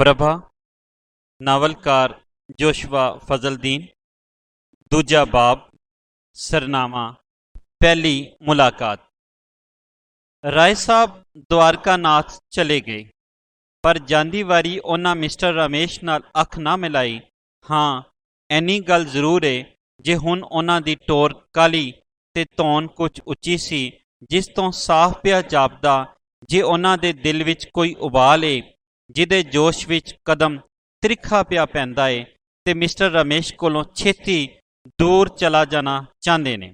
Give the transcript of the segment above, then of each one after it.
Prabha, नावलकार Joshua Fazaldin, दूजा बाब, सरनामा, पहली मुलाकात। राय साहब द्वारका नाथ चले गए, पर ਜਾਂਦੀ ਵਾਰੀ ਉਹਨਾਂ ਮਿਸਟਰ ਰਮੇਸ਼ ਨਾਲ ਅੱਖ ਨਾ ਮਿਲਾਈ। ਹਾਂ, ਇੰਨੀ ਗੱਲ ਜ਼ਰੂਰ ਏ, ਜੇ ਹੁਣ ਉਹਨਾਂ ਦੀ ਟੋਰ ਕਾਲੀ ਤੇ ਧੌਣ ਕੁਝ ਉੱਚੀ ਸੀ, ਜਿਸ ਤੋਂ ਸਾਫ਼ ਪਿਆ ਜਾਪਦਾ ਜੇ ਉਹਨਾਂ ਦੇ ਦਿਲ ਵਿੱਚ ਕੋਈ ਉਬਾਲ ਏ, ਜਿਹਦੇ ਜੋਸ਼ ਵਿੱਚ ਕਦਮ ਤਿੱਖਾ ਪਿਆ ਪੈਂਦਾ ਏ ਤੇ ਮਿਸਟਰ ਰਮੇਸ਼ ਕੋਲੋਂ ਛੇਤੀ ਦੂਰ ਚਲਾ ਜਾਣਾ ਚਾਹੁੰਦੇ ਨੇ।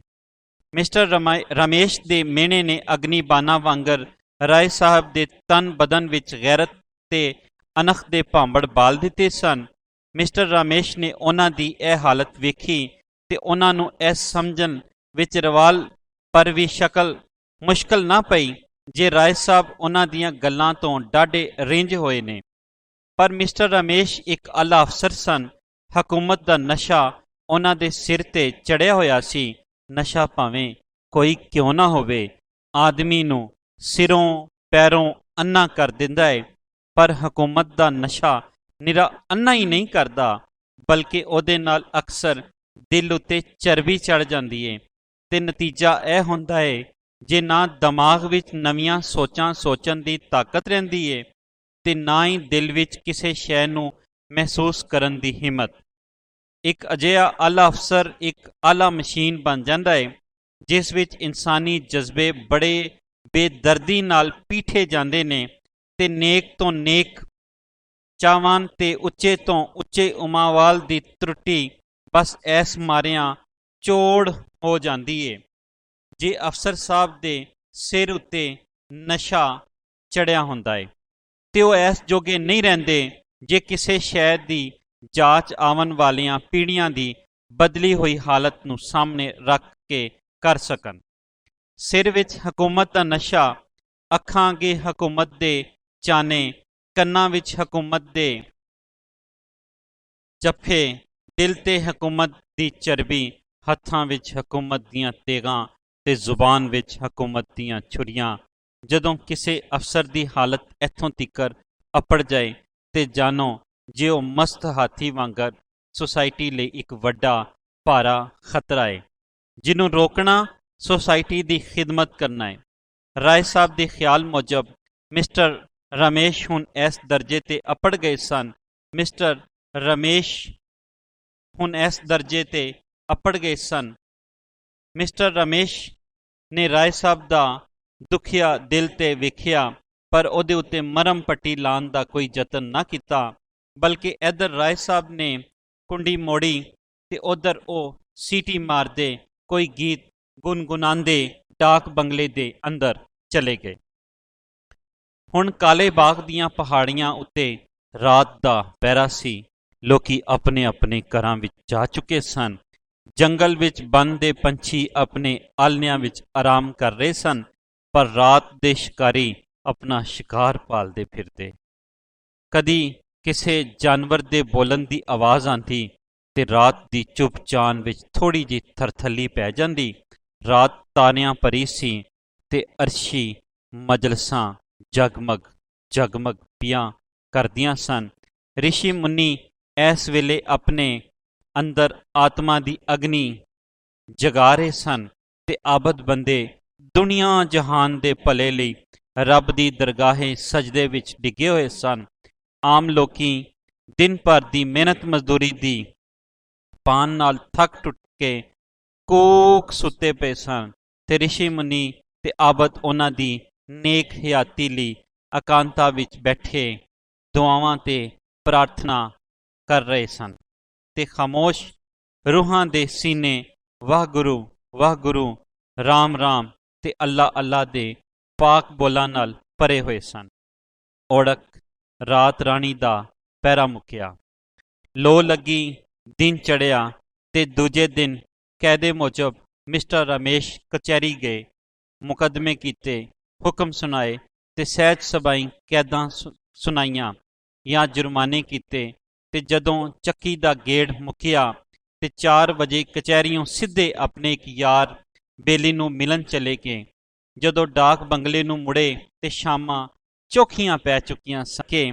ਮਿਸਟਰ ਰਮੇਸ਼ ਦੇ ਮਿਹਣੇ ਨੇ ਅਗਨੀ ਬਾਣਾ ਵਾਂਗਰ ਰਾਏ ਸਾਹਿਬ ਦੇ ਤਨ ਬਦਨ ਵਿੱਚ ਗੈਰਤ ਤੇ ਅਣਖ ਦੇ ਭਾਂਬੜ ਬਾਲ ਦਿੱਤੇ ਸਨ। ਮਿਸਟਰ ਰਮੇਸ਼ ਨੇ ਉਹਨਾਂ ਦੀ ਇਹ ਹਾਲਤ ਵੇਖੀ ਤੇ ਉਹਨਾਂ ਨੂੰ ਇਹ ਸਮਝਣ ਵਿੱਚ ਰਵਾਲ ਪਰ ਵੀ ਮੁਸ਼ਕਲ ਨਾ ਪਈ ਜੇ ਰਾਏ ਸਾਹਿਬ ਉਹਨਾਂ ਦੀਆਂ ਗੱਲਾਂ ਤੋਂ ਡਾਢੇ ਰਿੰਝ ਹੋਏ ਨੇ। ਪਰ ਮਿਸਟਰ ਰਮੇਸ਼ ਇੱਕ ਆਲਾ ਅਫਸਰ ਸਨ। ਹਕੂਮਤ ਦਾ ਨਸ਼ਾ ਉਹਨਾਂ ਦੇ ਸਿਰ ਤੇ ਚੜ੍ਹਿਆ ਹੋਇਆ ਸੀ। ਨਸ਼ਾ ਭਾਵੇਂ ਕੋਈ ਕਿਉਂ ਨਾ ਹੋਵੇ, ਆਦਮੀ ਨੂੰ ਸਿਰੋਂ ਪੈਰੋਂ ਅੰਨਾ ਕਰ ਦਿੰਦਾ ਏ, ਪਰ ਹਕੂਮਤ ਦਾ ਨਸ਼ਾ ਨਿਰਾ ਅੰਨਾ ਹੀ ਨਹੀਂ ਕਰਦਾ, ਬਲਕਿ ਉਹਦੇ ਨਾਲ ਅਕਸਰ ਦਿਲ ਉੱਤੇ ਚਰਬੀ ਚੜ੍ਹ ਜਾਂਦੀ ਏ ਤੇ ਨਤੀਜਾ ਇਹ ਹੁੰਦਾ ਏ, ਜੇ ਨਾ ਦਿਮਾਗ ਵਿੱਚ ਨਵੀਆਂ ਸੋਚਾਂ ਸੋਚਣ ਦੀ ਤਾਕਤ ਰਹਿੰਦੀ ਏ ਤੇ ਨਾ ਹੀ ਦਿਲ ਵਿੱਚ ਕਿਸੇ ਸ਼ੈ ਨੂੰ ਮਹਿਸੂਸ ਕਰਨ ਦੀ ਹਿੰਮਤ। ਇੱਕ ਅਜਿਹਾ ਆਲਾ ਅਫਸਰ ਇੱਕ ਆਲਾ ਮਸ਼ੀਨ ਬਣ ਜਾਂਦਾ ਏ, ਜਿਸ ਵਿੱਚ ਇਨਸਾਨੀ ਜਜ਼ਬੇ ਬੜੇ ਬੇਦਰਦੀ ਨਾਲ ਪੀਠੇ ਜਾਂਦੇ ਨੇ ਤੇ ਨੇਕ ਤੋਂ ਨੇਕ ਚਾਹਵਾਨ ਤੇ ਉੱਚੇ ਤੋਂ ਉੱਚੇ ਉਮਾਵਾਲ ਦੀ ਤਰੁੱਟੀ ਬਸ ਐਸ ਮਾਰਿਆਂ ਚੋੜ ਹੋ ਜਾਂਦੀ ਏ। ਜੇ ਅਫਸਰ ਸਾਹਿਬ ਦੇ ਸਿਰ ਉੱਤੇ ਨਸ਼ਾ ਚੜਿਆ ਹੁੰਦਾ ਏ ਤੇ ਉਹ ਐਸ ਜੋਗੇ ਨਹੀਂ ਰਹਿੰਦੇ ਜੇ ਕਿਸੇ ਸ਼ੈ ਦੀ ਜਾਂਚ ਆਉਣ ਵਾਲੀਆਂ ਪੀੜ੍ਹੀਆਂ ਦੀ ਬਦਲੀ ਹੋਈ ਹਾਲਤ ਨੂੰ ਸਾਹਮਣੇ ਰੱਖ ਕੇ ਕਰ ਸਕਣ। ਸਿਰ ਵਿੱਚ ਹਕੂਮਤ ਦਾ ਨਸ਼ਾ, ਅੱਖਾਂ ਅੱਗੇ ਹਕੂਮਤ ਦੇ ਚਾਨੇ, ਕੰਨਾਂ ਵਿੱਚ ਹਕੂਮਤ ਦੇ ਜੱਫੇ, ਦਿਲ ਤੇ ਹਕੂਮਤ ਦੀ ਚਰਬੀ, ਹੱਥਾਂ ਵਿੱਚ ਹਕੂਮਤ ਦੀਆਂ ਤੇਗਾਂ ਤੇ ਜ਼ੁਬਾਨ ਵਿੱਚ ਹਕੂਮਤ ਦੀਆਂ ਛੁਰੀਆਂ। ਜਦੋਂ ਕਿਸੇ ਅਫਸਰ ਦੀ ਹਾਲਤ ਇੱਥੋਂ ਤੀਕਰ ਅਪੜ ਜਾਏ ਤੇ ਜਾਣੋ ਜੇ ਉਹ ਮਸਤ ਹਾਥੀ ਵਾਂਗਰ ਸੁਸਾਇਟੀ ਲਈ ਇੱਕ ਵੱਡਾ ਭਾਰਾ ਖਤਰਾ ਏ, ਜਿਹਨੂੰ ਰੋਕਣਾ ਸੁਸਾਇਟੀ ਦੀ ਖਿਦਮਤ ਕਰਨਾ ਏ। ਰਾਏ ਸਾਹਿਬ ਦੇ ਖਿਆਲ ਮੁਜਬ ਮਿਸਟਰ ਰਮੇਸ਼ ਹੁਣ ਇਸ ਦਰਜੇ ਤੇ ਅਪੜ ਗਏ ਸਨ। ਮਿਸਟਰ ਰਮੇਸ਼ ਨੇ ਰਾਏ ਸਾਹਿਬ ਦਾ ਦੁਖੀਆ ਦਿਲ ਤੇ ਵੇਖਿਆ, ਪਰ ਉਹਦੇ ਉੱਤੇ ਮਰਮ ਪੱਟੀ ਲਾਉਣ ਦਾ ਕੋਈ ਯਤਨ ਨਾ ਕੀਤਾ, ਬਲਕਿ ਇੱਧਰ ਰਾਏ ਸਾਹਿਬ ਨੇ ਕੁੰਡੀ ਮੋੜੀ ਤੇ ਉੱਧਰ ਉਹ ਸੀਟੀ ਮਾਰਦੇ ਕੋਈ ਗੀਤ ਗੁਨਗੁਨਾਉਂਦੇ ਡਾਕ ਬੰਗਲੇ ਦੇ ਅੰਦਰ ਚਲੇ ਗਏ। ਹੁਣ ਕਾਲੇ ਬਾਗ ਦੀਆਂ ਪਹਾੜੀਆਂ ਉੱਤੇ ਰਾਤ ਦਾ ਪਹਿਰਾ ਸੀ। ਲੋਕੀ ਆਪਣੇ ਆਪਣੇ ਘਰਾਂ ਵਿੱਚ ਜਾ ਚੁੱਕੇ ਸਨ। ਜੰਗਲ ਵਿੱਚ ਬੰਦ ਦੇ ਪੰਛੀ ਆਪਣੇ ਆਲ੍ਹਣਿਆਂ ਵਿੱਚ ਆਰਾਮ ਕਰ ਰਹੇ ਸਨ, ਪਰ ਰਾਤ ਦੇ ਸ਼ਿਕਾਰੀ ਆਪਣਾ ਸ਼ਿਕਾਰ ਭਾਲਦੇ ਫਿਰਦੇ। ਕਦੀ ਕਿਸੇ ਜਾਨਵਰ ਦੇ ਬੋਲਣ ਦੀ ਆਵਾਜ਼ ਆਉਂਦੀ ਤੇ ਰਾਤ ਦੀ ਚੁੱਪ ਚਾਨ ਵਿੱਚ ਥੋੜ੍ਹੀ ਜਿਹੀ ਥਰਥੱਲੀ ਪੈ ਜਾਂਦੀ। ਰਾਤ ਤਾਰਿਆਂ ਭਰੀ ਸੀ ਤੇ ਅਰਸ਼ੀ ਮਜਲਸਾਂ ਜਗਮਗ ਪਿਆ ਕਰਦੀਆਂ ਸਨ। ਰਿਸ਼ੀ ਮੁਨੀ ਇਸ ਵੇਲੇ ਆਪਣੇ ਅੰਦਰ ਆਤਮਾ ਦੀ ਅਗਨੀ ਜਗਾ ਰਹੇ ਸਨ ਤੇ ਆਬਦ ਬੰਦੇ ਦੁਨੀਆ ਜਹਾਨ ਦੇ ਭਲੇ ਲਈ ਰੱਬ ਦੀ ਦਰਗਾਹੇ ਸਜਦੇ ਵਿੱਚ ਡਿੱਗੇ ਹੋਏ ਸਨ। ਆਮ ਲੋਕੀ ਦਿਨ ਭਰ ਦੀ ਮਿਹਨਤ ਮਜ਼ਦੂਰੀ ਦੀ ਪਾਣ ਨਾਲ ਥੱਕ ਟੁੱਟ ਕੇ ਕੋਕ ਸੁੱਤੇ ਪਏ ਸਨ ਤੇ ਰਿਸ਼ੀ ਮੁਨੀ ਤੇ ਆਬਦ ਉਹਨਾਂ ਦੀ ਨੇਕ ਹਯਾਤੀ ਲਈ ਇਕਾਂਤਾ ਵਿੱਚ ਬੈਠੇ ਦੁਆਵਾਂ ਤੇ ਪ੍ਰਾਰਥਨਾ ਕਰ ਰਹੇ ਸਨ ਤੇ ਖਾਮੋਸ਼ ਰੂਹਾਂ ਦੇ ਸੀਨੇ ਵਾਹਿਗੁਰੂ ਵਾਹਿਗੁਰੂ, ਰਾਮ ਰਾਮ ਤੇ ਅੱਲਾ ਅੱਲਾ ਦੇ ਪਾਕ ਬੋਲਾਂ ਨਾਲ ਭਰੇ ਹੋਏ ਸਨ। ਓੜਕ ਰਾਤ ਰਾਣੀ ਦਾ ਪਹਿਰਾ ਮੁੱਕਿਆ, ਲੋ ਲੱਗੀ, ਦਿਨ ਚੜ੍ਹਿਆ ਤੇ ਦੂਜੇ ਦਿਨ ਕਾਇਦੇ ਮੁਜਬ ਮਿਸਟਰ ਰਮੇਸ਼ ਕਚਹਿਰੀ ਗਏ। ਮੁਕੱਦਮੇ ਕੀਤੇ, ਹੁਕਮ ਸੁਣਾਏ ਤੇ ਸਹਿਜ ਸਬਾਈ ਕੈਦਾਂ ਸੁਣਾਈਆਂ ਜਾਂ ਜੁਰਮਾਨੇ ਕੀਤੇ ਤੇ ਜਦੋਂ ਚੱਕੀ ਦਾ ਗੇੜ ਮੁੱਕਿਆ ਤੇ 4 ਵਜੇ ਕਚਹਿਰੀਓਂ ਸਿੱਧੇ ਆਪਣੇ ਇੱਕ ਯਾਰ ਬੇਲੀ ਨੂੰ ਮਿਲਣ ਚਲੇ ਗਏ। ਜਦੋਂ ਡਾਕ ਬੰਗਲੇ ਨੂੰ ਮੁੜੇ ਤੇ ਸ਼ਾਮਾਂ ਚੌਖੀਆਂ ਪੈ ਚੁੱਕੀਆਂ ਸਕੇ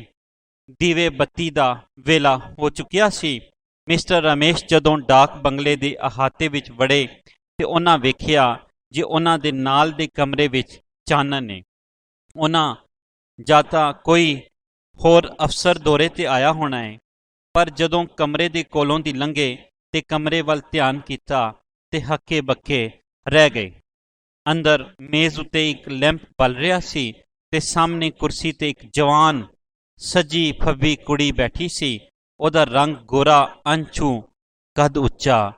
ਦੀਵੇ ਬੱਤੀ ਦਾ ਵੇਲਾ ਹੋ ਚੁੱਕਿਆ ਸੀ। ਮਿਸਟਰ ਰਮੇਸ਼ ਜਦੋਂ ਡਾਕ ਬੰਗਲੇ ਦੇ ਅਹਾਤੇ ਵਿੱਚ ਵੜੇ ਤੇ ਉਹਨਾਂ ਵੇਖਿਆ ਜੇ ਉਹਨਾਂ ਦੇ ਨਾਲ ਦੇ ਕਮਰੇ ਵਿੱਚ ਚਾਨਣ ਨੇ। ਉਹਨਾਂ ਜਾਂ ਤਾਂ ਕੋਈ ਹੋਰ ਅਫਸਰ ਦੌਰੇ ਤੇ ਆਇਆ ਹੋਣਾ ਹੈ, ਪਰ ਜਦੋਂ ਕਮਰੇ ਦੇ ਕੋਲੋਂ ਦੀ ਲੰਘੇ ਤੇ ਕਮਰੇ ਵੱਲ ਧਿਆਨ ਕੀਤਾ ਤੇ ਹੱਕੇ ਬੱਕੇ ਰਹਿ ਗਏ। ਅੰਦਰ ਮੇਜ਼ ਉੱਤੇ ਇੱਕ ਲੈਂਪ ਬਲ ਰਿਹਾ ਸੀ ਤੇ ਸਾਹਮਣੇ ਕੁਰਸੀ ਤੇ ਇੱਕ ਜਵਾਨ ਸੱਜੀ ਫੱਬੀ ਕੁੜੀ ਬੈਠੀ ਸੀ। ਉਹਦਾ ਰੰਗ ਗੋਰਾ ਅੰਛੂ, ਕੱਦ ਉੱਚਾ,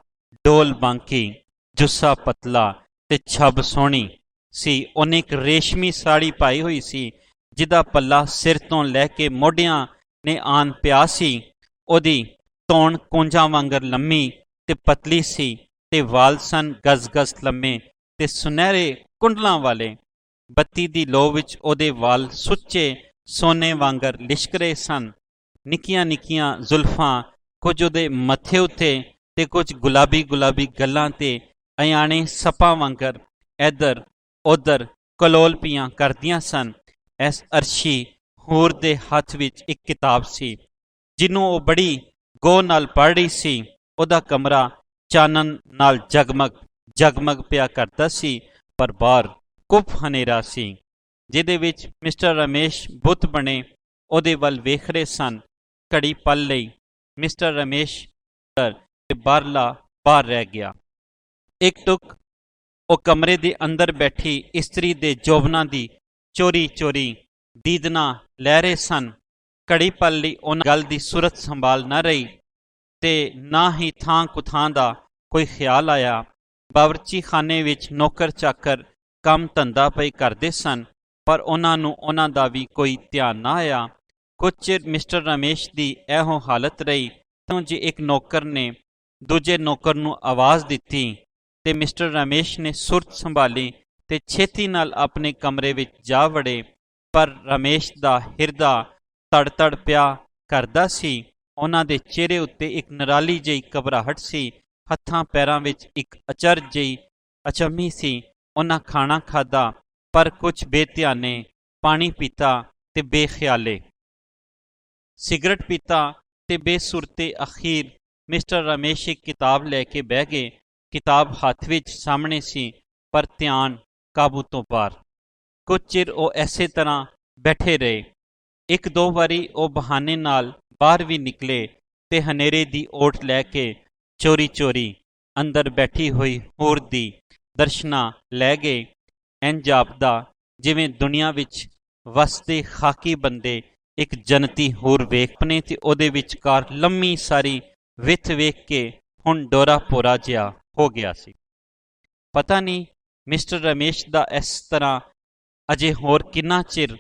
ਡੋਲ ਬਾਂਕੀ, ਜੁੱਸਾ ਪਤਲਾ ਤੇ ਛੱਬ ਸੋਹਣੀ ਸੀ। ਉਹਨੇ ਇੱਕ ਰੇਸ਼ਮੀ ਸਾੜੀ ਪਾਈ ਹੋਈ ਸੀ ਜਿਹਦਾ ਪੱਲਾ ਸਿਰ ਤੋਂ ਲੈ ਕੇ ਮੋਢਿਆਂ ਨੇ ਆਣ ਪਿਆ ਸੀ। ਉਹਦੀ ਧੌਣ ਕੂੰਜਾਂ ਵਾਂਗਰ ਲੰਮੀ ਤੇ ਪਤਲੀ ਸੀ ਤੇ ਵਾਲ ਸਨ ਗਜ਼-ਗਜ਼ ਲੰਮੇ ਤੇ ਸੁਨਹਿਰੇ ਕੁੰਡਲਾਂ ਵਾਲੇ। ਬੱਤੀ ਦੀ ਲੋ ਵਿੱਚ ਉਹਦੇ ਵਾਲ ਸੁੱਚੇ ਸੋਨੇ ਵਾਂਗਰ ਲਿਸ਼ਕ ਰਹੇ ਸਨ। ਨਿੱਕੀਆਂ ਨਿੱਕੀਆਂ ਜ਼ੁਲਫਾਂ ਕੁਝ ਉਹਦੇ ਮੱਥੇ ਉੱਤੇ ਤੇ ਕੁਝ ਗੁਲਾਬੀ ਗੁਲਾਬੀ ਗੱਲਾਂ ਤੇ ਅਯਾਣੇ ਸੱਪਾਂ ਵਾਂਗਰ ਇੱਧਰ ਉੱਧਰ ਕਲੋਲ ਪੀਆਂ ਕਰਦੀਆਂ ਸਨ। ਇਸ ਅਰਸ਼ੀ ਹੂਰ ਦੇ ਹੱਥ ਵਿੱਚ ਇੱਕ ਕਿਤਾਬ ਸੀ ਜਿਹਨੂੰ ਉਹ ਬੜੀ ਗੌਰ ਨਾਲ ਪੜ੍ਹ ਰਹੀ ਸੀ। ਉਹਦਾ ਕਮਰਾ ਚਾਨਣ ਨਾਲ ਜਗਮਗ ਪਿਆ ਕਰਦਾ ਸੀ, ਪਰ ਬਾਹਰ ਕੁੱਪ ਹਨੇਰਾ ਸੀ ਜਿਹਦੇ ਵਿੱਚ ਮਿਸਟਰ ਰਮੇਸ਼ ਬੁੱਤ ਬਣੇ ਉਹਦੇ ਵੱਲ ਵੇਖ ਰਹੇ ਸਨ। ਘੜੀ ਪਲ ਲਈ ਮਿਸਟਰ ਰਮੇਸ਼ ਤੇ ਬਾਹਰਲਾ ਬਾਹਰ ਰਹਿ ਗਿਆ। ਇੱਕ ਟੁਕ ਉਹ ਕਮਰੇ ਦੇ ਅੰਦਰ ਬੈਠੀ ਇਸਤਰੀ ਦੇ ਜੋਬਨਾਂ ਦੀ ਚੋਰੀ ਚੋਰੀ ਦੀਦਨਾ ਲੈ ਰਹੇ ਸਨ। ਘੜੀ ਪਲ ਲਈ ਉਹਨਾਂ ਗੱਲ ਦੀ ਸੂਰਤ ਸੰਭਾਲ ਨਾ ਰਹੀ ਤੇ ਨਾ ਹੀ ਥਾਂ ਕੁਥਾਂ ਦਾ ਕੋਈ ਖਿਆਲ ਆਇਆ। ਬਾਵਰਚੀ ਖਾਨੇ ਵਿੱਚ ਨੌਕਰ ਚਾਕਰ ਕੰਮ ਧੰਦਾ ਪਏ ਕਰਦੇ ਸਨ, ਪਰ ਉਹਨਾਂ ਨੂੰ ਉਹਨਾਂ ਦਾ ਵੀ ਕੋਈ ਧਿਆਨ ਨਾ ਆਇਆ। ਕੁਝ ਚਿਰ ਮਿਸਟਰ ਰਮੇਸ਼ ਦੀ ਇਹੋ ਹਾਲਤ ਰਹੀ ਤਾਂ ਜੇ ਇੱਕ ਨੌਕਰ ਨੇ ਦੂਜੇ ਨੌਕਰ ਨੂੰ ਆਵਾਜ਼ ਦਿੱਤੀ ਤੇ ਮਿਸਟਰ ਰਮੇਸ਼ ਨੇ ਸੁਰਤ ਸੰਭਾਲੀ ਤੇ ਛੇਤੀ ਨਾਲ ਆਪਣੇ ਕਮਰੇ ਵਿੱਚ ਜਾ ਵੜੇ। ਪਰ ਰਮੇਸ਼ ਦਾ ਹਿਰਦਾ ਤੜ ਪਿਆ ਕਰਦਾ ਸੀ। ਉਹਨਾਂ ਦੇ ਚਿਹਰੇ ਉੱਤੇ ਇੱਕ ਨਿਰਾਲੀ ਜਿਹੀ ਘਬਰਾਹਟ ਸੀ। ਹੱਥਾਂ ਪੈਰਾਂ ਵਿੱਚ ਇੱਕ ਅਚਰਜ ਜਿਹੀ ਅਚੰਭੀ ਸੀ। ਉਹਨਾਂ ਖਾਣਾ ਖਾਧਾ, ਪਰ ਕੁਝ ਬੇਧਿਆਨੇ, ਪਾਣੀ ਪੀਤਾ ਤੇ ਬੇਖਿਆਲੇ ਸਿਗਰਟ ਪੀਤਾ ਤੇ ਬੇਸੁਰਤੇ ਅਖੀਰ ਮਿਸਟਰ ਰਮੇਸ਼ ਇੱਕ ਕਿਤਾਬ ਲੈ ਕੇ ਬਹਿ ਗਏ। ਕਿਤਾਬ ਹੱਥ ਵਿੱਚ ਸਾਹਮਣੇ ਸੀ, ਪਰ ਧਿਆਨ ਕਾਬੂ ਤੋਂ ਬਾਹਰ। ਕੁਝ ਚਿਰ ਉਹ ਐਸੇ ਤਰ੍ਹਾਂ ਬੈਠੇ ਰਹੇ। ਇੱਕ ਦੋ ਵਾਰੀ ਉਹ ਬਹਾਨੇ ਨਾਲ ਬਾਹਰ ਵੀ ਨਿਕਲੇ ਤੇ ਹਨੇਰੇ ਦੀ ਓਟ ਲੈ ਕੇ ਚੋਰੀ ਚੋਰੀ ਅੰਦਰ ਬੈਠੀ ਹੋਈ ਹੂਰ ਦੀ ਦਰਸ਼ਨਾ ਲੈ ਗਏ। ਇੰਝ ਜਾਪਦਾ ਜਿਵੇਂ ਦੁਨੀਆ ਵਿੱਚ ਵਸਦੇ ਖਾਕੀ ਬੰਦੇ ਇੱਕ ਜਨਤੀ ਹੂਰ ਵੇਖ ਪਨੇ ਤੇ ਉਹਦੇ ਵਿਚਕਾਰ ਲੰਮੀ ਸਾਰੀ ਵਿੱਥ ਵੇਖ ਕੇ ਹੁਣ ਡੋਰਾ ਪੋਰਾ ਜਿਹਾ ਹੋ ਗਿਆ ਸੀ। ਪਤਾ ਨਹੀਂ ਮਿਸਟਰ ਰਮੇਸ਼ ਦਾ ਇਸ ਤਰ੍ਹਾਂ ਅਜੇ ਹੋਰ ਕਿੰਨਾ ਚਿਰ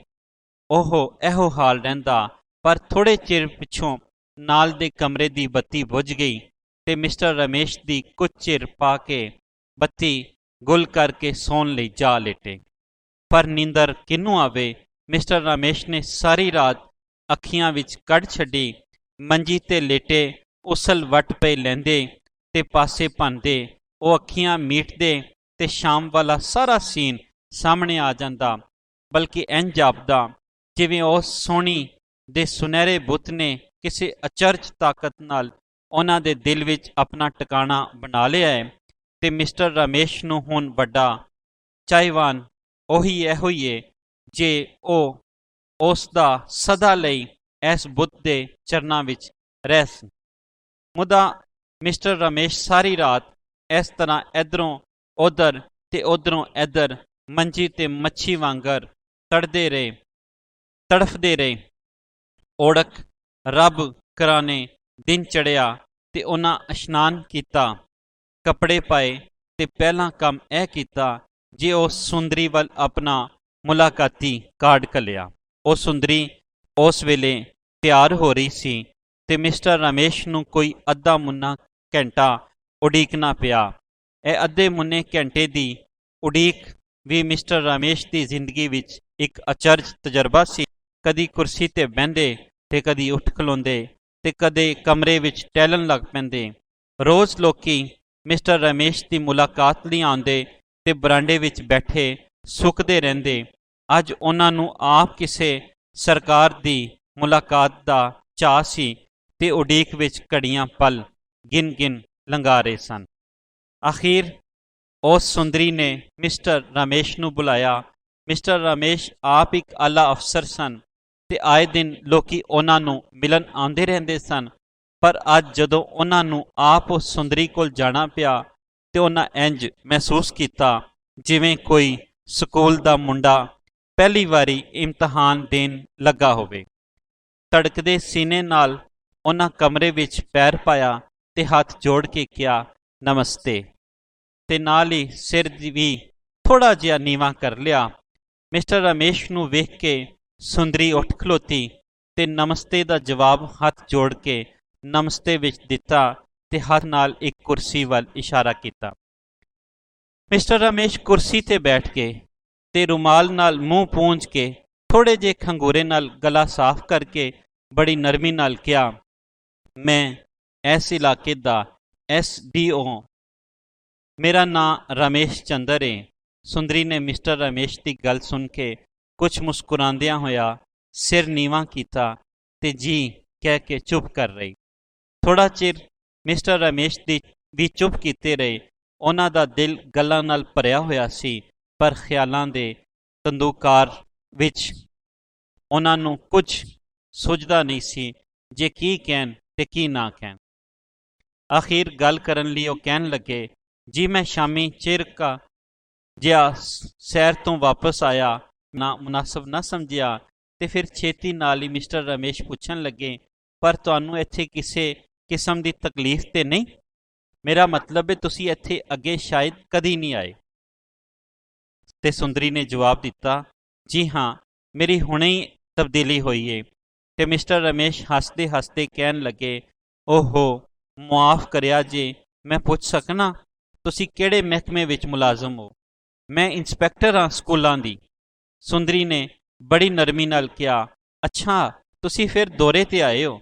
ਉਹ ਇਹੋ ਹਾਲ ਰਹਿੰਦਾ। ਪਰ ਥੋੜ੍ਹੇ ਚਿਰ ਪਿੱਛੋਂ ਨਾਲ ਦੇ ਕਮਰੇ ਦੀ ਬੱਤੀ ਬੁਝ ਗਈ ਤੇ ਮਿਸਟਰ ਰਮੇਸ਼ ਦੀ ਕੁਝ ਚਿਰ ਪਾ ਕੇ ਬੱਤੀ ਗੁੱਲ ਕਰਕੇ ਸੌਣ ਲਈ ਜਾ ਲੇਟੇ। ਪਰ ਨੀਂਦਰ ਕਿਹਨੂੰ ਆਵੇ। ਮਿਸਟਰ ਰਮੇਸ਼ ਨੇ ਸਾਰੀ ਰਾਤ ਅੱਖੀਆਂ ਵਿੱਚ ਕੱਢ ਛੱਡੀ। ਮੰਜੀ ਤੇ ਲੇਟੇ ਉਸਲ ਵੱਟ ਪਏ ਲੈਂਦੇ ਤੇ ਪਾਸੇ ਭੰਨਦੇ ਉਹ ਅੱਖੀਆਂ ਮੀਟਦੇ ਤੇ ਸ਼ਾਮ ਵਾਲਾ ਸਾਰਾ ਸੀਨ ਸਾਹਮਣੇ ਆ ਜਾਂਦਾ। ਬਲਕਿ ਇੰਝ ਜਾਪਦਾ ਜਿਵੇਂ ਉਸ ਸੋਹਣੀ ਦੇ ਸੁਨਹਿਰੇ ਬੁੱਤ ਨੇ ਕਿਸੇ ਅਚਰਜ ਤਾਕਤ ਨਾਲ ਉਹਨਾਂ ਦੇ ਦਿਲ ਵਿੱਚ ਆਪਣਾ ਟਿਕਾਣਾ ਬਣਾ ਲਿਆ ਹੈ ਤੇ ਮਿਸਟਰ ਰਮੇਸ਼ ਨੂੰ ਹੁਣ ਵੱਡਾ ਚਾਹੀਵਾਨ ਉਹੀ ਇਹੋ ਹੀ ਏ ਜੇ ਉਹ ਉਸ ਦਾ ਸਦਾ ਲਈ ਇਸ ਬੁੱਤ ਦੇ ਚਰਨਾਂ ਵਿੱਚ ਰਹਿ ਸਨ। ਮੁਦਾ ਮਿਸਟਰ ਰਮੇਸ਼ ਸਾਰੀ ਰਾਤ ਇਸ ਤਰ੍ਹਾਂ ਇੱਧਰੋਂ ਉੱਧਰ ਤੇ ਉੱਧਰੋਂ ਇੱਧਰ ਮੰਜੀ ਤੇ ਮੱਛੀ ਵਾਂਗਰ ਤੜਫਦੇ ਰਹੇ। ਓੜਕ ਰੱਬ ਕਰਾਨੇ ਦਿਨ ਚੜ੍ਹਿਆ ਤੇ ਉਹਨਾਂ ਇਸ਼ਨਾਨ ਕੀਤਾ, ਕੱਪੜੇ ਪਾਏ ਤੇ ਪਹਿਲਾ ਕੰਮ ਇਹ ਕੀਤਾ ਜੇ ਉਹ ਸੁੰਦਰੀ ਵੱਲ ਆਪਣਾ ਮੁਲਾਕਾਤੀ ਕਾਰਡ ਘੱਲਿਆ। ਉਹ ਸੁੰਦਰੀ ਉਸ ਵੇਲੇ ਤਿਆਰ ਹੋ ਰਹੀ ਸੀ ਤੇ ਮਿਸਟਰ ਰਮੇਸ਼ ਨੂੰ ਕੋਈ ਅੱਧਾ ਮੁੰਨਾ ਘੰਟਾ ਉਡੀਕਣਾ ਪਿਆ। ਇਹ ਅੱਧੇ ਮੁੰਨੇ ਘੰਟੇ ਦੀ ਉਡੀਕ ਵੀ ਮਿਸਟਰ ਰਮੇਸ਼ ਦੀ ਜ਼ਿੰਦਗੀ ਵਿੱਚ ਇੱਕ ਅਚਰਜ ਤਜਰਬਾ ਸੀ। ਕਦੀ ਕੁਰਸੀ ਤੇ ਬਹਿੰਦੇ ਤੇ ਕਦੀ ਉੱਠ ਖਲੋਂਦੇ ਤੇ ਕਦੇ ਕਮਰੇ ਵਿੱਚ ਟਹਿਲਣ ਲੱਗ ਪੈਂਦੇ। ਰੋਜ਼ ਲੋਕੀ ਮਿਸਟਰ ਰਮੇਸ਼ ਦੀ ਮੁਲਾਕਾਤ ਲਈ ਆਉਂਦੇ ਤੇ ਬਰਾਂਡੇ ਵਿੱਚ ਬੈਠੇ ਸੁੱਕਦੇ ਰਹਿੰਦੇ। ਅੱਜ ਉਹਨਾਂ ਨੂੰ ਆਪ ਕਿਸੇ ਸਰਕਾਰ ਦੀ ਮੁਲਾਕਾਤ ਦਾ ਚਾਅ ਸੀ ਤੇ ਉਡੀਕ ਵਿੱਚ ਘੜੀਆਂ ਪਲ ਗਿਣ ਗਿਣ ਲੰਘਾ ਰਹੇ ਸਨ। ਅਖੀਰ ਉਸ ਸੁੰਦਰੀ ਨੇ ਮਿਸਟਰ ਰਮੇਸ਼ ਨੂੰ ਬੁਲਾਇਆ। ਮਿਸਟਰ ਰਮੇਸ਼ ਆਪ ਇੱਕ ਆਲਾ ਅਫਸਰ ਸਨ ਤੇ ਆਏ ਦਿਨ ਲੋਕੀ ਉਹਨਾਂ ਨੂੰ ਮਿਲਣ ਆਉਂਦੇ ਰਹਿੰਦੇ ਸਨ, ਪਰ ਅੱਜ ਜਦੋਂ ਉਹਨਾਂ ਨੂੰ ਆਪ ਉਸ ਸੁੰਦਰੀ ਕੋਲ ਜਾਣਾ ਪਿਆ ਤੇ ਉਹਨਾਂ ਇੰਜ ਮਹਿਸੂਸ ਕੀਤਾ ਜਿਵੇਂ ਕੋਈ ਸਕੂਲ ਦਾ ਮੁੰਡਾ ਪਹਿਲੀ ਵਾਰੀ ਇਮਤਿਹਾਨ ਦੇਣ ਲੱਗਾ ਹੋਵੇ। ਧੜਕਦੇ ਸੀਨੇ ਨਾਲ ਉਹਨਾਂ ਕਮਰੇ ਵਿੱਚ ਪੈਰ ਪਾਇਆ ਤੇ ਹੱਥ ਜੋੜ ਕੇ ਕਿਹਾ, ਨਮਸਤੇ, ਤੇ ਨਾਲ ਹੀ ਸਿਰ ਵੀ ਥੋੜ੍ਹਾ ਜਿਹਾ ਨੀਵਾਂ ਕਰ ਲਿਆ। ਮਿਸਟਰ ਰਮੇਸ਼ ਨੂੰ ਵੇਖ ਕੇ ਸੁੰਦਰੀ ਉੱਠ ਖਲੋਤੀ ਤੇ ਨਮਸਤੇ ਦਾ ਜਵਾਬ ਹੱਥ ਜੋੜ ਕੇ ਨਮਸਤੇ ਵਿੱਚ ਦਿੱਤਾ ਤੇ ਹੱਥ ਨਾਲ ਇੱਕ ਕੁਰਸੀ ਵੱਲ ਇਸ਼ਾਰਾ ਕੀਤਾ। ਮਿਸਟਰ ਰਮੇਸ਼ ਕੁਰਸੀ ਤੇ ਬੈਠ ਕੇ ਤੇ ਰੁਮਾਲ ਨਾਲ ਮੂੰਹ ਪੂੰਝ ਕੇ ਥੋੜ੍ਹੇ ਜਿਹੇ ਖੰਗੂਰੇ ਨਾਲ ਗਲਾ ਸਾਫ਼ ਕਰਕੇ ਬੜੀ ਨਰਮੀ ਨਾਲ ਕਿਹਾ, ਮੈਂ ਇਸ ਇਲਾਕੇ ਦਾ SDO, ਮੇਰਾ ਨਾਂ ਰਮੇਸ਼ ਚੰਦਰ ਏ। ਸੁੰਦਰੀ ਨੇ ਮਿਸਟਰ ਰਮੇਸ਼ ਦੀ ਗੱਲ ਸੁਣ ਕੇ ਕੁਝ ਮੁਸਕਰਾਉਂਦਿਆਂ ਹੋਇਆ ਸਿਰ ਨੀਵਾਂ ਕੀਤਾ ਤੇ ਜੀ ਕਹਿ ਕੇ ਚੁੱਪ ਕਰ ਰਹੀ। ਥੋੜ੍ਹਾ ਚਿਰ ਮਿਸਟਰ ਰਮੇਸ਼ ਦੀ ਵੀ ਚੁੱਪ ਕੀਤੇ ਰਹੇ। ਉਹਨਾਂ ਦਾ ਦਿਲ ਗੱਲਾਂ ਨਾਲ ਭਰਿਆ ਹੋਇਆ ਸੀ, ਪਰ ਖਿਆਲਾਂ ਦੇ ਤੰਦੂਕਾਰ ਵਿੱਚ ਉਹਨਾਂ ਨੂੰ ਕੁਝ ਸੁੱਝਦਾ ਨਹੀਂ ਸੀ ਜੇ ਕੀ ਕਹਿਣ ਤੇ ਕੀ ਨਾ ਕਹਿਣ। ਅਖੀਰ ਗੱਲ ਕਰਨ ਲਈ ਉਹ ਕਹਿਣ ਲੱਗੇ, ਜੀ ਮੈਂ ਸ਼ਾਮੀ ਚਿਰ ਕਾ ਜਿਹਾ ਸੈਰ ਤੋਂ ਵਾਪਸ ਆਇਆ, ਨਾ ਮੁਨਾਸਬ ਨਾ ਸਮਝਿਆ ਤੇ ਫਿਰ ਛੇਤੀ ਨਾਲ ਹੀ ਮਿਸਟਰ ਰਮੇਸ਼ ਪੁੱਛਣ ਲੱਗੇ, ਪਰ ਤੁਹਾਨੂੰ ਇੱਥੇ ਕਿਸੇ ਕਿਸਮ ਦੀ ਤਕਲੀਫ ਤੇ ਨਹੀਂ? ਮੇਰਾ ਮਤਲਬ ਹੈ ਤੁਸੀਂ ਇੱਥੇ ਅੱਗੇ ਸ਼ਾਇਦ ਕਦੀ ਨਹੀਂ ਆਏ। ਤੇ ਸੁੰਦਰੀ ਨੇ ਜਵਾਬ ਦਿੱਤਾ, ਜੀ ਹਾਂ, ਮੇਰੀ ਹੁਣੇ ਹੀ ਤਬਦੀਲੀ ਹੋਈ ਏ। ਤੇ ਮਿਸਟਰ ਰਮੇਸ਼ ਹੱਸਦੇ ਹੱਸਦੇ ਕਹਿਣ ਲੱਗੇ, ਓਹੋ, ਮੁਆਫ਼ ਕਰਿਆ ਜੇ ਮੈਂ ਪੁੱਛ ਸਕਣਾ ਤੁਸੀਂ ਕਿਹੜੇ ਮਹਿਕਮੇ ਵਿੱਚ ਮੁਲਾਜ਼ਮ ਹੋ? ਮੈਂ ਇੰਸਪੈਕਟਰ ਹਾਂ ਸਕੂਲਾਂ ਦੀ। ਸੁੰਦਰੀ ਨੇ ਬੜੀ ਨਰਮੀ ਨਾਲ ਕਿਹਾ, ਅੱਛਾ ਤੁਸੀਂ ਫਿਰ ਦੌਰੇ ਤੇ ਆਏ ਹੋ?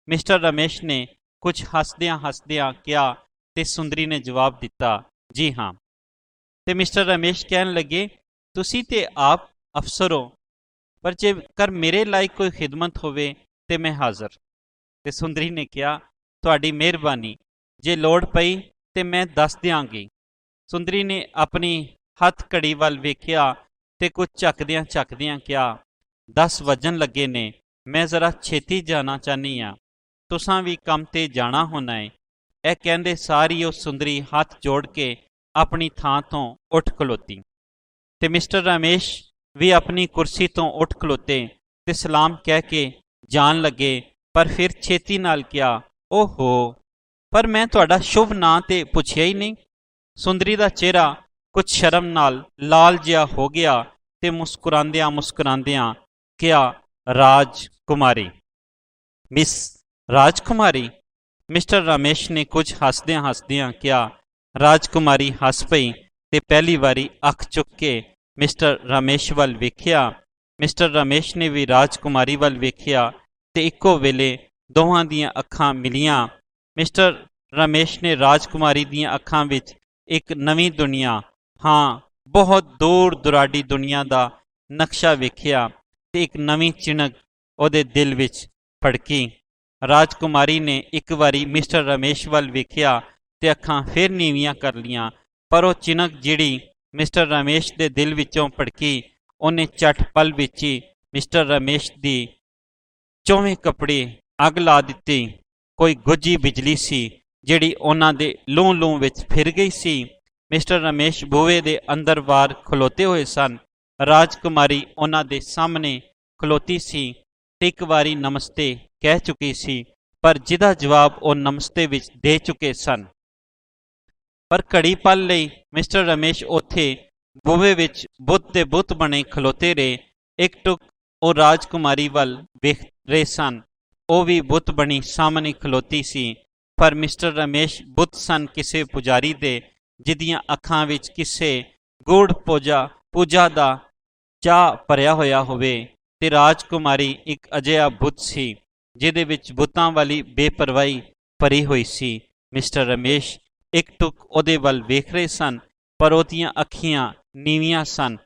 ਮਿਸਟਰ ਰਮੇਸ਼ ਨੇ ਕੁਝ ਹੱਸਦਿਆਂ ਹੱਸਦਿਆਂ ਕਿਹਾ ਤੇ ਸੁੰਦਰੀ ਨੇ ਜਵਾਬ ਦਿੱਤਾ, ਜੀ ਹਾਂ। ਤੇ ਮਿਸਟਰ ਰਮੇਸ਼ ਕਹਿਣ ਲੱਗੇ, ਤੁਸੀਂ ਤੇ ਆਪ ਅਫਸਰ ਹੋ, ਪਰ ਜੇਕਰ ਮੇਰੇ ਲਾਇਕ ਕੋਈ ਖਿਦਮਤ ਹੋਵੇ ਤੇ ਮੈਂ ਹਾਜ਼ਰ। ਤੇ ਸੁੰਦਰੀ ਨੇ ਕਿਹਾ, ਤੁਹਾਡੀ ਮਿਹਰਬਾਨੀ, ਜੇ ਲੋੜ ਪਈ ਤੇ ਮੈਂ ਦੱਸ ਦਿਆਂਗੀ। ਸੁੰਦਰੀ ਨੇ ਆਪਣੀ ਹੱਥ ਘੜੀ ਵੱਲ ਵੇਖਿਆ ਤੇ ਕੁਝ ਝੱਕਦਿਆਂ ਝੱਕਦਿਆਂ ਕਿਹਾ, 10 ਵੱਜਣ ਲੱਗੇ ਨੇ, ਮੈਂ ਜ਼ਰਾ ਛੇਤੀ ਜਾਣਾ ਚਾਹੁੰਦੀ ਹਾਂ, ਤੁਸਾਂ ਵੀ ਕੰਮ ਤੇ ਜਾਣਾ ਹੋਣਾ ਏ। ਇਹ ਕਹਿੰਦੇ ਸਾਰੀ ਉਹ ਸੁੰਦਰੀ ਹੱਥ ਜੋੜ ਕੇ ਆਪਣੀ ਥਾਂ ਤੋਂ ਉੱਠ ਖਲੋਤੀ ਤੇ ਮਿਸਟਰ ਰਮੇਸ਼ ਵੀ ਆਪਣੀ ਕੁਰਸੀ ਤੋਂ ਉੱਠ ਖਲੋਤੇ ਤੇ ਸਲਾਮ ਕਹਿ ਕੇ ਜਾਣ ਲੱਗੇ, ਪਰ ਫਿਰ ਛੇਤੀ ਨਾਲ ਕਿਹਾ, ਓਹੋ, ਪਰ ਮੈਂ ਤੁਹਾਡਾ ਸ਼ੁਭ ਨਾਂ ਤੇ ਪੁੱਛਿਆ ਹੀ ਨਹੀਂ। ਸੁੰਦਰੀ ਦਾ ਚਿਹਰਾ ਕੁਝ ਸ਼ਰਮ ਨਾਲ ਲਾਲ ਜਿਹਾ ਹੋ ਗਿਆ ਤੇ ਮੁਸਕਰਾਉਂਦਿਆਂ ਮੁਸਕਰਾਉਂਦਿਆਂ ਕਿਹਾ, ਰਾਜ ਕੁਮਾਰੀ। ਮਿਸ ਰਾਜ ਕੁਮਾਰੀ? ਮਿਸਟਰ ਰਮੇਸ਼ ਨੇ ਕੁਝ ਹੱਸਦਿਆਂ ਹੱਸਦਿਆਂ ਕਿਹਾ। ਰਾਜਕੁਮਾਰੀ ਹੱਸ ਪਈ ਤੇ ਪਹਿਲੀ ਵਾਰੀ ਅੱਖ ਚੁੱਕ ਕੇ ਮਿਸਟਰ ਰਮੇਸ਼ ਵੱਲ ਵੇਖਿਆ। ਮਿਸਟਰ ਰਮੇਸ਼ ਨੇ ਵੀ ਰਾਜਕੁਮਾਰੀ ਵੱਲ ਵੇਖਿਆ ਤੇ ਇੱਕੋ ਵੇਲੇ ਦੋਵਾਂ ਦੀਆਂ ਅੱਖਾਂ ਮਿਲੀਆਂ। ਮਿਸਟਰ ਰਮੇਸ਼ ਨੇ ਰਾਜਕੁਮਾਰੀ ਦੀਆਂ ਅੱਖਾਂ ਵਿੱਚ ਇੱਕ ਨਵੀਂ ਦੁਨੀਆ, ਹਾਂ ਬਹੁਤ ਦੂਰ ਦੁਰਾਡੀ ਦੁਨੀਆ ਦਾ ਨਕਸ਼ਾ ਵੇਖਿਆ ਤੇ ਇੱਕ ਨਵੀਂ ਚਿਣਕ ਉਹਦੇ ਦਿਲ ਵਿੱਚ ਫੜਕੀ। ਰਾਜਕੁਮਾਰੀ ਨੇ ਇੱਕ ਵਾਰੀ ਮਿਸਟਰ ਰਮੇਸ਼ ਵੱਲ ਵੇਖਿਆ ਤੇ ਅੱਖਾਂ ਫਿਰ ਨੀਵੀਆਂ ਕਰ ਲੀਆਂ, ਪਰ ਉਹ ਚਿਣਕ ਜਿਹੜੀ ਮਿਸਟਰ ਰਮੇਸ਼ ਦੇ ਦਿਲ ਵਿੱਚੋਂ ਭੜਕੀ, ਉਹਨੇ ਝੱਟ ਪਲ ਵਿੱਚ ਹੀ ਮਿਸਟਰ ਰਮੇਸ਼ ਦੀ ਚੌਵੇਂ ਕੱਪੜੇ ਅੱਗ ਲਾ ਦਿੱਤੀ। ਕੋਈ ਗੁੱਝੀ ਬਿਜਲੀ ਸੀ ਜਿਹੜੀ ਉਹਨਾਂ ਦੇ ਲੂੰ ਲੂੰ ਵਿੱਚ ਫਿਰ ਗਈ ਸੀ। ਮਿਸਟਰ ਰਮੇਸ਼ ਬੂਹੇ ਦੇ ਅੰਦਰ ਬਾਹਰ ਖਲੋਤੇ ਹੋਏ ਸਨ। ਰਾਜਕੁਮਾਰੀ ਉਹਨਾਂ ਦੇ ਸਾਹਮਣੇ ਖਲੋਤੀ ਸੀ ਤੇ ਇੱਕ ਵਾਰੀ ਨਮਸਤੇ ਕਹਿ ਚੁੱਕੀ ਸੀ, ਪਰ ਜਿਹਦਾ ਜਵਾਬ ਉਹ ਨਮਸਤੇ ਵਿੱਚ ਦੇ ਚੁੱਕੇ ਸਨ। ਪਰ ਘੜੀ ਪਲ ਲਈ ਮਿਸਟਰ ਰਮੇਸ਼ ਉੱਥੇ ਬੂਹੇ ਵਿੱਚ ਬੁੱਤ ਦੇ ਬੁੱਤ ਬਣੇ ਖਲੋਤੇ ਰਹੇ। ਇੱਕ ਟੁਕ ਉਹ ਰਾਜਕੁਮਾਰੀ ਵੱਲ ਵੇਖ ਰਹੇ ਸਨ। ਉਹ ਵੀ ਬੁੱਤ ਬਣੀ ਸਾਹਮਣੇ ਖਲੋਤੀ ਸੀ, ਪਰ ਮਿਸਟਰ ਰਮੇਸ਼ ਬੁੱਤ ਸਨ ਕਿਸੇ ਪੁਜਾਰੀ ਦੇ, ਜਿਹਦੀਆਂ ਅੱਖਾਂ ਵਿੱਚ ਕਿਸੇ ਗੂੜ ਪੂਜਾ ਦਾ ਚਾਹ ਭਰਿਆ ਹੋਇਆ ਹੋਵੇ, ਤੇ ਰਾਜਕੁਮਾਰੀ ਇੱਕ ਅਜਿਹਾ ਬੁੱਤ ਸੀ ਜਿਹਦੇ ਵਿੱਚ ਬੁੱਤਾਂ ਵਾਲੀ ਬੇਪਰਵਾਹੀ ਭਰੀ ਹੋਈ ਸੀ। ਮਿਸਟਰ ਰਮੇਸ਼ ਇੱਕ ਟੁਕ ਉਹਦੇ ਵੱਲ ਵੇਖ ਰਹੇ ਸਨ, ਪਰ ਉਹਦੀਆਂ ਅੱਖੀਆਂ ਨੀਵੀਆਂ ਸਨ।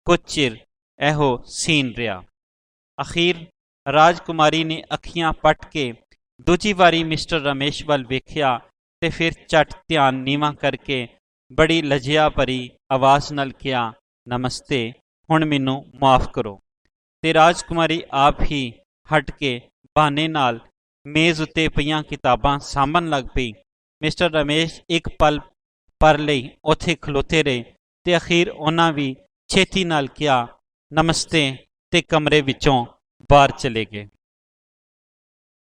ਕੁਝ ਚਿਰ ਇਹੋ ਸੀਨ ਰਿਹਾ। ਅਖੀਰ ਰਾਜਕੁਮਾਰੀ ਨੇ ਅੱਖੀਆਂ ਪੱਟ ਕੇ ਦੂਜੀ ਵਾਰੀ ਮਿਸਟਰ ਰਮੇਸ਼ ਵੱਲ ਵੇਖਿਆ ਤੇ ਫਿਰ ਝਟ ਧਿਆਨ ਨੀਵਾਂ ਕਰਕੇ ਬੜੀ ਲਜਿਆ ਭਰੀ ਆਵਾਜ਼ ਨਾਲ ਕਿਹਾ, ਨਮਸਤੇ, ਹੁਣ ਮੈਨੂੰ ਮਾਫ਼ ਕਰੋ। ਤੇ ਰਾਜਕੁਮਾਰੀ ਆਪ ਹੀ ਹਟ ਕੇ ਬਹਾਨੇ ਨਾਲ ਮੇਜ਼ ਉੱਤੇ ਪਈਆਂ ਕਿਤਾਬਾਂ ਸਾਂਭਣ ਲੱਗ ਪਈ। ਮਿਸਟਰ ਰਮੇਸ਼ ਇੱਕ ਪਲ ਪਰ ਲਈ ਉੱਥੇ ਖਲੋਤੇ ਰਹੇ ਤੇ ਅਖੀਰ ਉਹਨਾਂ ਵੀ ਛੇਤੀ ਨਾਲ ਕਿਹਾ, ਨਮਸਤੇ, ਤੇ ਕਮਰੇ ਵਿੱਚੋਂ ਬਾਹਰ ਚਲੇ ਗਏ।